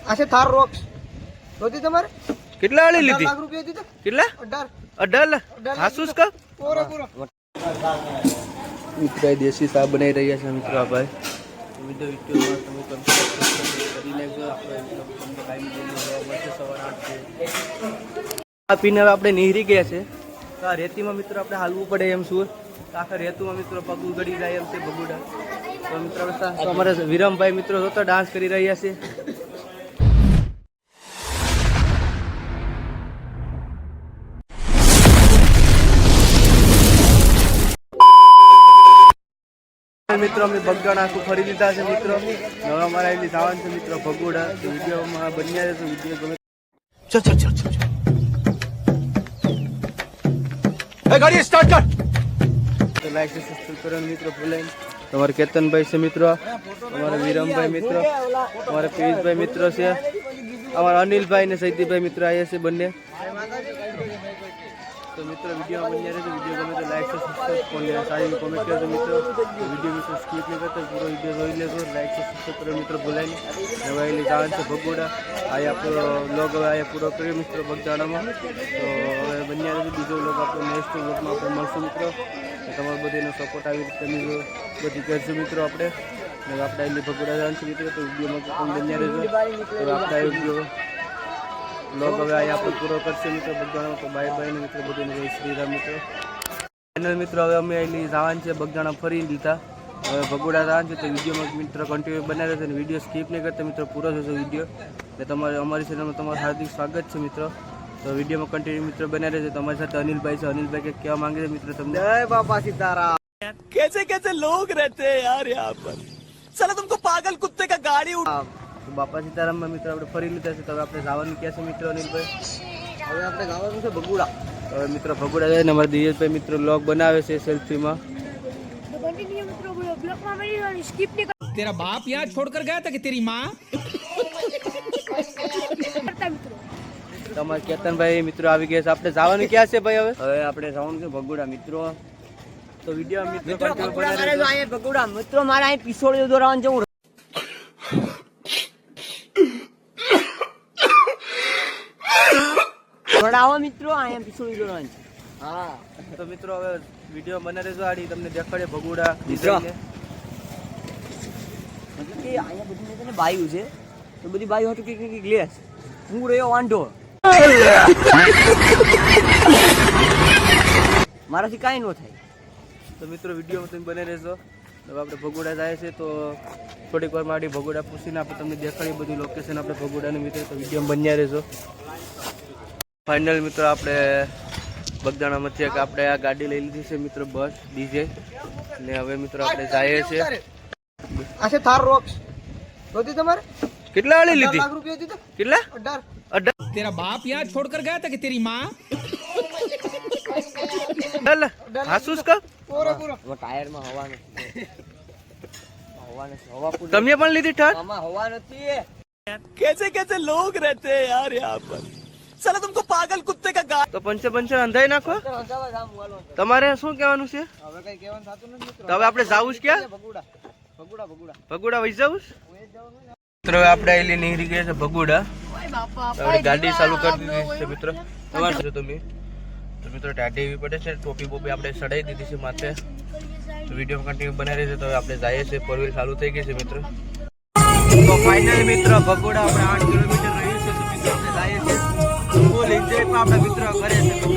આશે Thar rocks જોતી તમારે કેટલા વાળી લીધી? લાખ રૂપિયા દીધા. કેટલા? 18 હાસુસ કા પૂરો પૂરો મિત્રો દેશી શાક બનાવી રહ્યા છે મિત્રો આ ભાઈ. મિત્રો વિડીયોમાં તમે કરી લેજો. આ પીને હવે આપણે નીહરી ગયા છે. તો આ રેતીમાં મિત્રો આપણે હાલવું પડે એમ શું આખા રેતુમાં મિત્રો પગ ઉગડી જાય એમ છે બગુડા. તો મિત્રો અમારે વિરમભાઈ મિત્રો તો ડાન્સ કરી રહ્યા છે. મિત્રો અમે બગદાણા આખું ફરી લીધા છે મિત્રો. હવે અમારા એની જવાનું છે મિત્રો ભગોડા. વિડીયોમાં બન્યા રહેશે. વિડીયો ગમે ચલ ગાડી સ્ટાર્ટ કર. તો લાઈક છે સબસ્ક્રાઇબ કરવાનું મિત્રો ભૂલાય. તમારે કેતનભાઈ છે મિત્રો, અમારા વિરમભાઈ મિત્રો, અમારા પિયુષભાઈ મિત્રો છે, અમારા અનિલભાઈ ને સૈદીભાઈ મિત્રો આવ્યા છે બંને. તો મિત્રો વિડીયો બન્યા રહેશે. વિડીયો ગમે તો લાઈક છે સબસ્ક્રાઇબ સારી કોમેન્ટ કરજો મિત્રો. વિડીયો મિત્રો સ્કીપ નહીં કરતા પૂરો વિડીયો જોઈ લેજો. લાઈક છે સબસ્ક્રાઇબ કરો મિત્રો ભૂલાય નહીં. હવે એની જવાનું છે ભગોડા. આ આપણો લોગ હવે અહીંયા પૂરો કર્યો મિત્રો બગદાણામાં. તો હવે બન્યા રહેશે. બીજો લોગ આપણે નેક્સ્ટ લોગમાં આપણે મળશું મિત્રો. તમારો બધીનો સપોર્ટ આવી રીતે બધી કરશું મિત્રો આપણે. આપણે એની ભગોડા જવાનું છે મિત્રો. તો વિડીયોમાં પણ બન્યા રહેજો. તો આપણે વિડીયો લોગ હવે અહીંયા આપણે પૂરો કરશે મિત્રો બગદાણા. તો બાય બાય મિત્રો બધું જય શ્રી રામ મિત્રો. ફાઇનલ મિત્રો હવે અમે અહીં જવાનું છે બગદાણા ફરી લીધા. હવે ભગોડા જવાનું છે. તો વિડીયોમાં મિત્રો કન્ટિન્યુ બનાવી રહેશે. અને વિડીયો સ્કીપ નહીં કરતા મિત્રો પૂરો થશે વિડીયો. એટલે તમારે અમારી ચેનલમાં તમારું હાર્દિક સ્વાગત છે મિત્રો. તો વિડીયોમાં કન્ટિન્યુ મિત્રો બનાવી રહેશે. તમારી સાથે અનિલભાઈ છે. અનિલભાઈ કે કહેવા માંગે છે મિત્રો તમને? જય બાપા સીતારામ. कैसे कैसे लोग रहते हैं यार यहाँ पर. साला तुमको पागल कुत्ते का गाड़ी તો બાપા સીતારામમાં મિત્રો આપણે ફરી લીધા છે. તો હવે આપણે જવાનું ક્યાં છે મિત્રો અનિલભાઈ? હવે આપણે ગાવાનું છે બગુડા. હવે મિત્રો ભગોડા જાય ને અમારા દિયેશભાઈ મિત્રો વ્લોગ બનાવે છે સેલ્ફીમાં. तेरा बाप यहाँ छोड़कर गया था कि तेरी माँ. તમારે કેતનભાઈ મિત્રો આવી ગયા છે. આપણે જવાનું ક્યાં છે ભાઈ? હવે આપણે જવાનું છે ભગુડા મિત્રો. તો વિડીયો મિત્રો ભગુડા મિત્રો મારે અહીં પિસોડિયો દોરાવાનું જવું. આવો મિત્રો અહીંયા પિસોડિયો દોરાવાનું છે. હા તો મિત્રો હવે વિડીયો બને રહેજો. આડી તમને દેખાડે ભગુડા ડિઝાઇન. અહીંયા બધી બાયું છે. તો બધી બાયું હતું કે ગ્લેસ હું રહ્યો વાંઢો. મારાથી કાંઈ ન થાય. તો મિત્રો વિડીયો તમે બને રહેજો. હવે આપણે ભગોડા જાય છે. તો થોડીક વાર મારી ભગોડા પૂછીને આપણે તમને દેખાડીએ બધું લોકેશન આપણે ભગોડાનું મિત્રો. તો વિડીયો બન્યા રહેજો. ફાઇનલ મિત્રો આપણે બગદાણામાંથી એક આપણે આ ગાડી લઈ લીધી છે મિત્રો બસ ડીજે. ને હવે મિત્રો આપણે જઈએ છીએ. આશે થાર રોક્સ જોતી તમારે કેટલા વાળી લીધી? લાખ રૂપિયા દીધા. કેટલા? 18. तेरा बाप यहाँ छोड़कर गया था कि तेरी माँ. હાસુસ કા પૂરો પૂરો ટાયરમાં હવા નથી. હવા પૂરી. તમે પણ લીધી ઠાર? આમાં હવા નથી. कैसे कैसे लोग रहते हैं यार यहाँ पर. साला तुमको पागल कुत्ते का गाड़ी. તો પંચે અંધાઈ નાખો. તમારે શું કહેવાનું છે? હવે કઈ કહેવાનું થતું નથી મિત્રો. તો હવે આપણે જાવું છે ક્યાં? ભગુડા ભગુડા ભગુડા ભગોડા વહી જવું મિત્રો. હવે આપણે અહીં નીકળી ગયા છે ભગોડા. હવે ગાડી ચાલુ કરી દીધી છે મિત્રો. તમારે છો તમે? તો મિત્રો ટાઢી એવી પડે છે. ટોપી બોપી આપણે ચડાવી દીધી છે માથે. તો વિડીયો કન્ટિન્યુ બનાવી રહેશે. તો હવે આપણે જઈએ છીએ. ફોર વ્હીલ ચાલુ થઈ ગઈ છે મિત્રો. તો ફાઇનલી મિત્રો ભગોડા આપણે 8 કિલોમીટર રહ્યું છે. તો મિત્રો આપણે જઈએ છીએ. ફૂલ એન્જોયમાં આપણા મિત્રો કરે છે મિત્રો.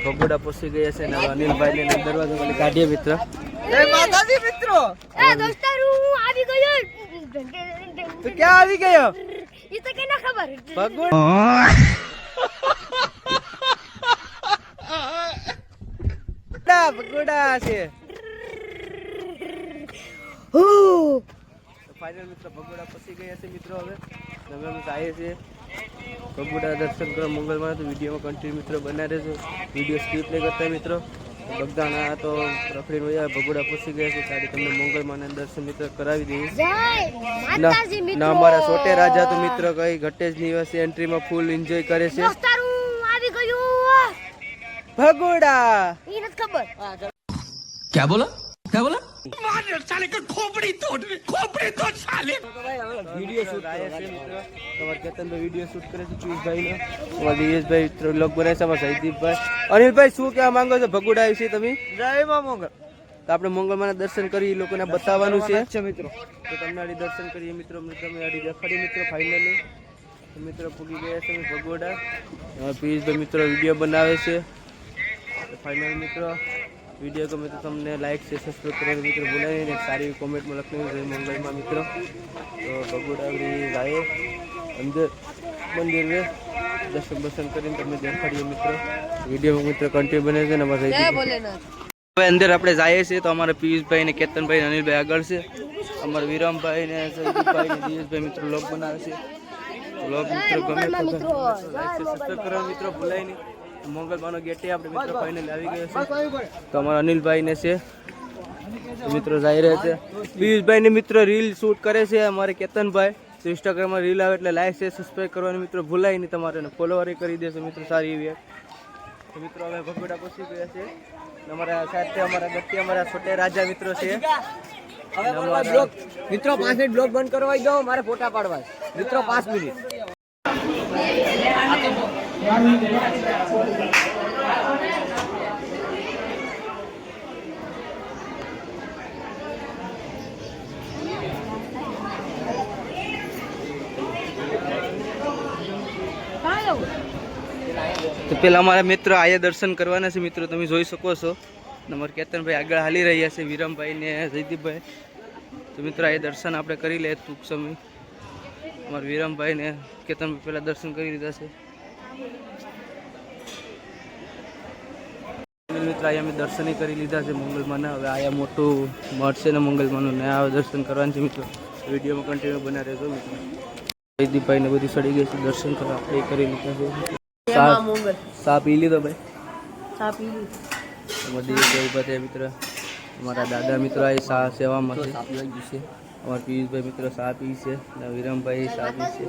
ભગોડા પહોંચી ગયા છે અને અનિલભાઈ ને દરવાજો ખાલી કાઢીએ મિત્ર. જય માતાજી મિત્રો. એ દોસ્તાર હું આવી ગયો. તો ક્યાં આવી ગયો ઈ તો કેને ખબર. ભગોડા છે. હો ફાઇનલ મિત્ર ભગોડા પહોંચી ગયા છે મિત્રો. હવે અમે આવીએ છીએ ભગોડા દર્શન કરવા મંગળમાં. તો વિડીયોમાં કન્ટિન્યુ મિત્રો બના રહેજો, વિડીયો સ્કીપ નહીં કરતા મિત્રો. બગદાણા તો રખડીને વયા ભગોડા પહોંચી ગયા છે. ત્યારે તમને મંગળમાંના દર્શન મિત્ર કરાવી દઈએ. જય માતાજી મિત્રો. ના અમારા સોટે રાજા તો મિત્ર કઈ ઘટે જ નહીં. હશે એન્ટ્રીમાં ફૂલ એન્જોય કરે છે. દોસ્તાર હું આવી ગયો. ભગોડા ઈ નથી ખબર. क्या बोला क्या बोला मार साले का खोपड़ी तोड़ साले વિડીયો શૂટ કરે છે મિત્ર. તમારા કેતનભાઈ વિડીયો શૂટ કરે છે પિયુષભાઈ નો. તમારા દિયેશભાઈ મિત્ર વ્લોગ બનાવે છે. અમારા જયદીપભાઈ. અનિલભાઈ શું કહેવા માંગો છો ભગોડા વિશે તમે? જય મા મોગલ. તો આપણે મંગળમાંના દર્શન કરી લોકોને બતાવવાનું છે મિત્રો. તો તમને આડી દર્શન કરીએ મિત્રો. તમે આડી દેખાડી મિત્રો. ફાઇનલી મિત્રો પૂગી ગયા છે ભગોડા. પિયુષભાઈ મિત્રો વિડીયો બનાવે છે. ફાઇનલ મિત્રો વિડીયો ગમે તો તમને લાઈક છે સબસ્ક્રાઈબ કરવાનું મિત્રો ભૂલાય નહીં. એક સારી કોમેન્ટમાં લખવાનું છે મંગળમાં મિત્રો. તો ભગોડા જાય અંદર મંદિર વે દર્શન બર્શન કરીને તમને દેખાડીએ મિત્રો. વિડીયો મિત્રો કન્ટિન્યુ બને છે ને અમારે હવે અંદર આપણે જઈએ છીએ. તો અમારા પિયુષભાઈ ને કેતનભાઈ ને અનિલભાઈ આગળ છે. અમારા વિરમભાઈ ને સૈદીપભાઈ ને દિયેશભાઈ મિત્રો લોક બનાવે છે. લોક મિત્રો ગમે તો સબસ્ક્રાઈબ કરવાનું મિત્રો ભૂલાય નહીં. મંગળમાંનો ગેટે આપણે મિત્રો ફાઇનલ આવી ગયો છે. તો અમારા અનિલભાઈ ને છે મિત્રો જઈ રહ્યા છે. પિયુષભાઈ ને મિત્રો રીલ શૂટ કરે છે અમારે કેતનભાઈ. તો ઇન્સ્ટાગ્રામમાં રીલ આવે એટલે લાઈક છે સબસ્ક્રાઈબ કરવાનું મિત્રો ભૂલાય નહીં. તમારે ફોલોવર કરી દેશો મિત્રો સારી એવી. તો મિત્રો હવે ભગોડા પહોંચી ગયા છે. અમારા સાથે અમારા ગટ્ટી અમારા છોટે રાજા મિત્રો છે. હવે બોલવા બ્લોગ મિત્રો 5 મિનિટ બ્લોગ બંધ કરવાઈ દો. મારે ફોટા પાડવા છે મિત્રો 5 મિનિટ. તો પેલા અમારા મિત્રો આયા દર્શન કરવાના છે મિત્રો. તમે જોઈ શકો છો. અમારા કેતનભાઈ આગળ હાલી રહ્યા છે. વિરમભાઈ ને જયદીપભાઈ. તો મિત્રો આયા દર્શન આપણે કરી લઈએ ટૂંક સમય. અમારા વિરમભાઈ ને કેતનભાઈ પહેલા દર્શન કરી લીધા છે મિત્રો. અહીંયા અમે દર્શન કરી લીધા છે મંગળમાંના. હવે આયા મોટું મળશે ને મંગળમાંનું ને આ દર્શન કરવાનું છે મિત્રો. વિડીયોમાં કન્ટિન્યુ બના રહેજો મિત્રો. જયદીપભાઈ ને બધી સડી ગઈ છે. દર્શન કરવા આપણે કરી લીધા છે. સા પી લીધો ભાઈ? ચા પી લી. દિયેશભાઈ ઉભા થયા મિત્ર. અમારા દાદા મિત્રો આ સા સેવામાં છે. અમારા પિયુષભાઈ મિત્રો સા પી છે. વિરમભાઈ સા પી છે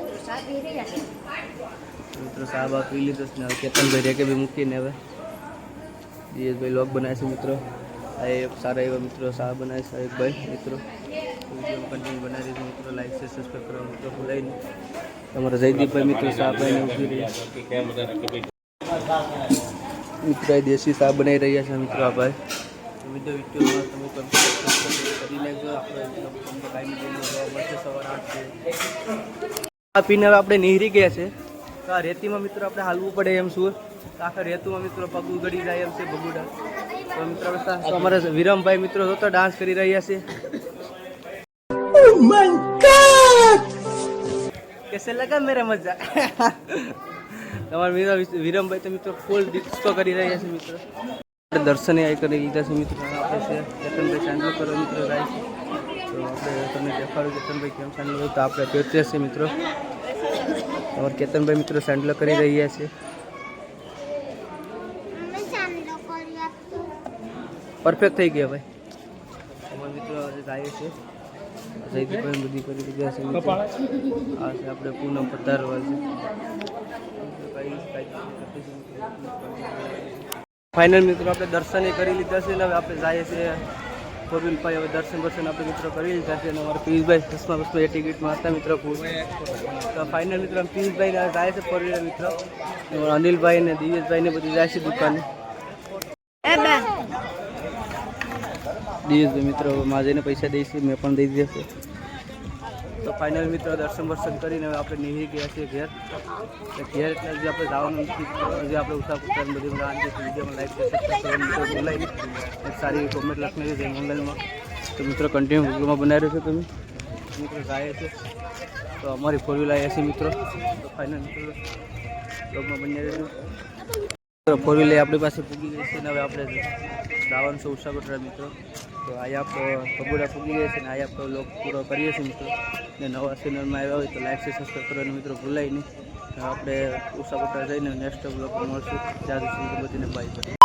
મિત્રો. સા બા પી લીધો છે. કેતનભાઈ રેકે બી મૂકીને હવે દિયેશભાઈ લોક બનાવે છે મિત્રો. આ એક સારા એવા મિત્રો સા બનાવે છે એક ભાઈ મિત્રો. વિડીયો કન્ટિન્યુ બનાવી છે મિત્રો. લાઈક છે સબસ્ક્રાઈબ કરવા મિત્રો ભૂલાય નહીં. તમારા જયદીપભાઈ મિત્રો સા પાઈને ઊભી રહ્યા મિત્રો. આ દેશી સા બનાવી રહ્યા છે મિત્રો આ ભાઈ. વિડીયોમાં તમે કરી લેજો. આપણે સવાર 8 આ પીને હવે આપણે નીહરી ગયા છે. તો આ રેતીમાં મિત્રો આપણે હાલવું પડે એમ શું. આખા રેતુમાં મિત્રો પગ ઉગડી જાય એમ છે ભગોડા. તો મિત્રો અમારા વિરમભાઈ મિત્રો તો ડાન્સ કરી રહ્યા છે. कैसे लगा मेरा मजा? તમારા વિરમભાઈ તો મિત્રો ફૂલ ડિસ્કો કરી રહ્યા છે મિત્રો. દર્શને આ કરી લીધા છે મિત્રો. આપણે છે કેતનભાઈ ચાંદલો કરો મિત્રો જાય છે. તો આપણે તમને દેખાડું કેતનભાઈ કેમ ચાંદલો હોય. તો આપણે પહોંચ્યા છે મિત્રો. તમારા કેતનભાઈ મિત્રો ચાંદલો કરી રહ્યા છે. પરફેક્ટ થઈ ગયા ભાઈ. અમારા મિત્રો જાય છે. જયદીપભાઈ બધી કરી દીધા છે મિત્રો. આ છે આપણે પૂનમ પધારવા છે. ફાઇનલ મિત્રો આપણે દર્શન કરી લીધા છે ને હવે આપણે જઈએ છીએ 4 વ્હીલ. હવે દર્શન આપણે મિત્રો કરી લીધા છે. અને અમારા પિયુષભાઈ બસમાં એ ટિકિટમાં હતા મિત્રો. તો ફાઇનલ મિત્રો પિયુષભાઈ જાય છે 4 વ્હીલર મિત્રો. અનિલભાઈ ને દિયેશભાઈ ને બધી જાય છે દુકાને. દિયેશભાઈ મિત્રો માં જઈને પૈસા દઈશું. મેં પણ દઈ દીધા છે. તો ફાઇનલ મિત્રો દર્શન કરીને હવે આપણે નીકળી ગયા છીએ ઘેર. ઘેર એટલે હજી આપણે જવાનું નથી. હજી આપણે ઉષા બધી વિડીયોમાં લાઈક સબસ્ક્રાઈબ મિત્રો બોલાવી એક સારી કોમેન્ટ લખી છે મંગલમાં. તો મિત્રો કન્ટિન્યુ વિડીયોમાં બનાવી રહ્યો છો તમે મિત્રો જાય છે. તો અમારી 4 વ્હીલ આવ્યા છે મિત્રો. તો ફાઇનલ મિત્રો બ્લોગમાં બની રહ્યો 4 વ્હીલ આપણી પાસે પૂગી ગઈ છે ને હવે આપણે જવાનું છે ઉષાકોટરા મિત્રો. તો અહીંયા આપણે ભગોડા પૂગી ગયા છે ને અહીંયા આપણે લોક પૂરો કરીએ છીએ મિત્રો. ને નવા ચેનલમાં આવ્યા હોય તો લાઈક સબસ્ક્રાઈબ કરવાનું મિત્રો ભૂલાય નહીં. આપણે ઉષાકોટરા જઈને નેક્સ્ટ બ્લોગ મળશું. ત્યાં સુધી બધીને બાય.